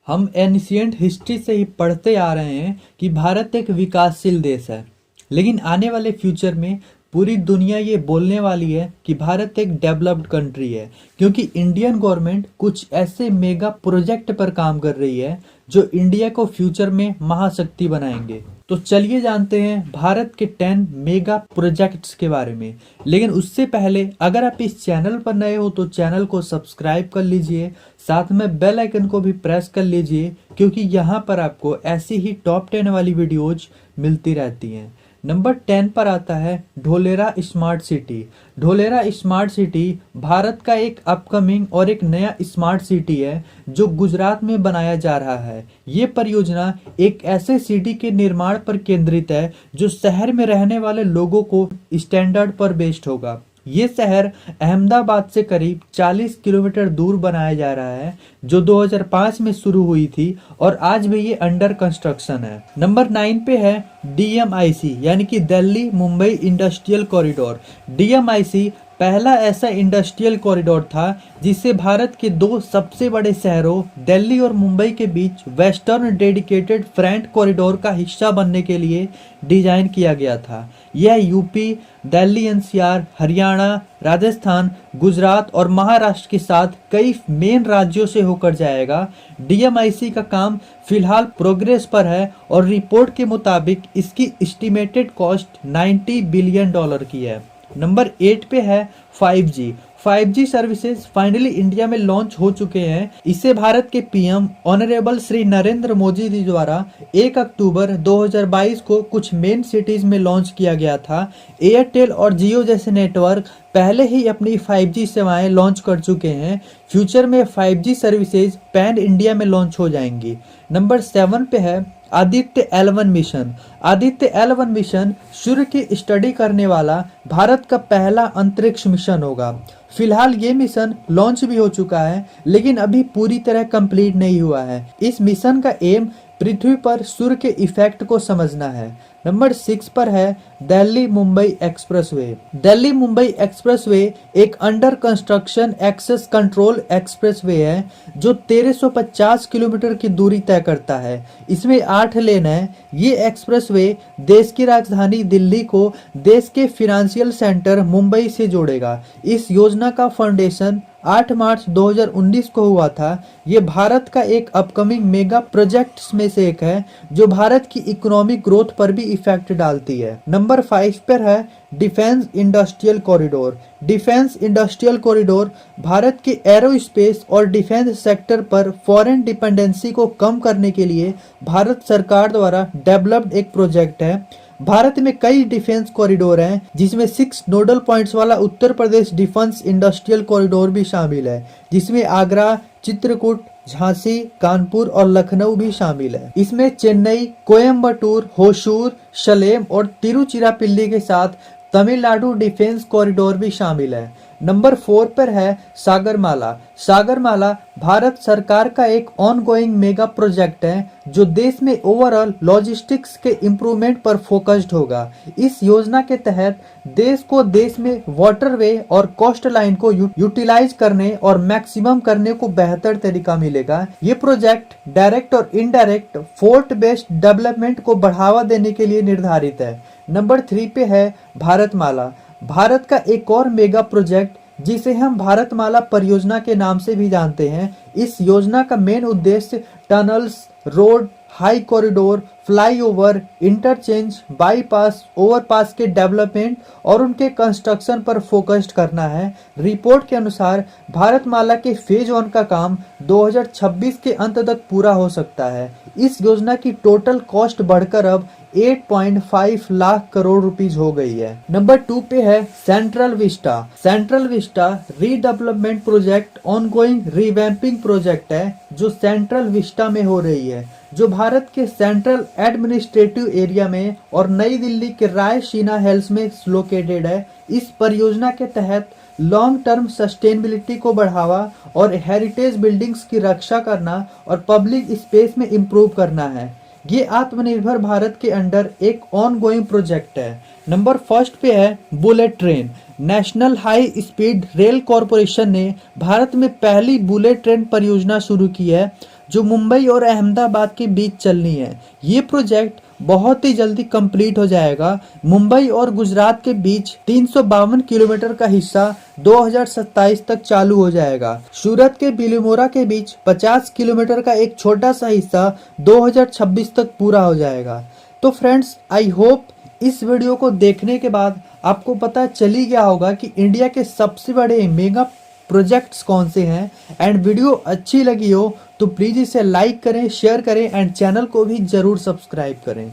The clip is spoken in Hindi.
हम एंशियंट हिस्ट्री से ही पढ़ते आ रहे हैं कि भारत एक विकासशील देश है। लेकिन आने वाले फ्यूचर में पूरी दुनिया ये बोलने वाली है कि भारत एक डेवलप्ड कंट्री है, क्योंकि इंडियन गवर्नमेंट कुछ ऐसे मेगा प्रोजेक्ट पर काम कर रही है जो इंडिया को फ्यूचर में महाशक्ति बनाएंगे। तो चलिए जानते हैं भारत के 10 मेगा प्रोजेक्ट्स के बारे में। लेकिन उससे पहले अगर आप इस चैनल पर नए हो तो चैनल को सब्सक्राइब कर लीजिए, साथ में बेल आइकन को भी प्रेस कर लीजिए, क्योंकि यहाँ पर आपको ऐसी ही टॉप 10 वाली वीडियोज मिलती रहती हैं। नंबर 10 पर आता है Dholera smart city. Dholera smart city Bharat का एक अपकमिंग और एक नया स्मार्ट सिटी है जो गुजरात में बनाया जा रहा है। ये परियोजना एक ऐसे सिटी के निर्माण पर केंद्रित है जो शहर में रहने वाले लोगों को स्टैंडर्ड पर बेस्ड होगा। ये शहर अहमदाबाद से करीब 40 किलोमीटर दूर बनाया जा रहा है, जो 2005 में शुरू हुई थी और आज भी ये अंडर कंस्ट्रक्शन है। नंबर 9 पे है DMIC यानी कि Delhi Mumbai industrial corridor. DMIC पहला ऐसा इंडस्ट्रियल कॉरिडोर था जिसे भारत के दो सबसे बड़े शहरों दिल्ली और मुंबई के बीच वेस्टर्न डेडिकेटेड फ्रेट कॉरिडोर का हिस्सा बनने के लिए डिजाइन किया गया था। यह यूपी, दिल्ली NCR, हरियाणा, राजस्थान, गुजरात और महाराष्ट्र के साथ कई मेन राज्यों से होकर जाएगा। DMIC का काम फिलहाल प्रोग्रेस पर है और रिपोर्ट के मुताबिक इसकी एस्टिमेटेड कॉस्ट $90 बिलियन की है। नंबर 8 पे है 5G। 5G services finally India में लॉन्च हो चुके हैं। इसे भारत के PM ऑनरेबल श्री नरेंद्र मोदी जी द्वारा 1 अक्टूबर 2022 को कुछ मेन सिटीज में लॉन्च किया गया था। एयरटेल और जियो जैसे नेटवर्क पहले ही अपनी 5G सेवाएं लॉन्च कर चुके हैं। फ्यूचर में 5G सर्विसेज पैन इंडिया में लॉन्च हो जाएंगी। नंबर 7 पे है Aditya L1 mission. Aditya L1 mission सूर्य की स्टडी करने वाला भारत का पहला अंतरिक्ष मिशन होगा। फिलहाल ये मिशन लॉन्च भी हो चुका है, लेकिन अभी पूरी तरह कंप्लीट नहीं हुआ है। इस मिशन का एम पृथ्वी पर सूर्य के इफेक्ट को समझना है। नंबर 6 पर है दिल्ली मुंबई एक्सप्रेसवे। दिल्ली मुंबई एक्सप्रेसवे एक under construction access control expressway है जो 1350 किलोमीटर की दूरी तय करता है। इसमें 8 लेन है। ये एक्सप्रेसवे देश की राजधानी दिल्ली को देश के फाइनेंशियल सेंटर मुंबई से जोड़ेगा। इस योजना का फाउंडेशन 8 मार्च 2019 को हुआ था। ये भारत का एक अपकमिंग मेगा प्रोजेक्ट्स में से एक है जो भारत की इकोनॉमिक ग्रोथ पर भी इफेक्ट डालती है। नंबर 5 पर है defence industrial corridor. Defence industrial corridor Bharat के एरोस्पेस और डिफेंस सेक्टर पर फॉरेन डिपेंडेंसी को कम करने के लिए भारत सरकार द्वारा डेवलप्ड एक प्रोजेक्ट है। भारत में कई डिफेंस कॉरिडोर हैं, जिसमें 6 नोडल पॉइंट्स वाला Uttar Pradesh defence industrial corridor भी शामिल है, जिसमें आगरा, चित्रकूट, झांसी, कानपुर और लखनऊ भी शामिल है। इसमें चेन्नई, कोयम्बटूर, होसूर, सलेम और तिरुचिरापल्ली के साथ तमिलनाडु डिफेंस कॉरिडोर भी शामिल है। नंबर 4 पर है सागरमाला। सागरमाला भारत सरकार का एक ऑनगोइंग मेगा प्रोजेक्ट है जो देश में ओवरऑल लॉजिस्टिक्स के इम्प्रूवमेंट पर फोकस्ड होगा। इस योजना के तहत देश में वाटरवे और कोस्ट लाइन को यूटिलाइज करने और मैक्सिमम करने को बेहतर तरीका मिलेगा। ये प्रोजेक्ट डायरेक्ट और इनडायरेक्ट पोर्ट बेस्ड डेवलपमेंट को बढ़ावा देने के लिए निर्धारित है। नंबर 3 पे है भारतमाला। भारत का एक और मेगा प्रोजेक्ट जिसे हम भारतमाला परियोजना के नाम से भी जानते हैं। इस योजना का मेन उद्देश्य tunnels, road, high corridor, flyover, interchange, bypass, overpass के डेवलपमेंट और उनके कंस्ट्रक्शन पर फोकस्ड करना है। रिपोर्ट के अनुसार भारतमाला के फेज 1 का काम 2026 के अंत तक पूरा हो सकता है। इस योजना की टोटल कॉस्ट बढ़कर अब 8.5 लाख करोड़ रुपीस हो गई है। नंबर 2 पे है central Vista. Central Vista redevelopment project ongoing revamping project है जो सेंट्रल विस्टा में हो रही है, जो भारत के सेंट्रल एडमिनिस्ट्रेटिव एरिया में और नई दिल्ली के रायसीना हिल्स में लोकेटेड है। इस परियोजना के तहत लॉन्ग टर्म सस्टेनेबिलिटी को बढ़ावा और हेरिटेज बिल्डिंग्स की रक्षा करना और पब्लिक स्पेस में इम्प्रूव करना है। ये आत्मनिर्भर भारत के अंडर एक ऑनगोइंग प्रोजेक्ट है। नंबर 1 पे है bullet train. National high speed rail corporation ने भारत में पहली बुलेट ट्रेन परियोजना शुरू की है। जो मुंबई और अहमदाबाद के बीच चलनी है। ये प्रोजेक्ट बहुत ही जल्दी कंप्लीट हो जाएगा। मुंबई और गुजरात के बीच 352 किलोमीटर का हिस्सा 2027 तक चालू हो जाएगा। सूरत के बिलीमोरा के बीच 50 किलोमीटर का एक छोटा सा हिस्सा 2026 तक पूरा हो जाएगा। तो फ्रेंड्स, आई होप इस वीडियो को देखने के बाद आपको पता चली गया होगा कि इंडिया के सबसे बड़े मेगा प्रोजेक्ट्स कौन से हैं। एंड वीडियो अच्छी लगी हो तो प्लीज़ इसे लाइक करें, शेयर करें एंड चैनल को भी ज़रूर सब्सक्राइब करें।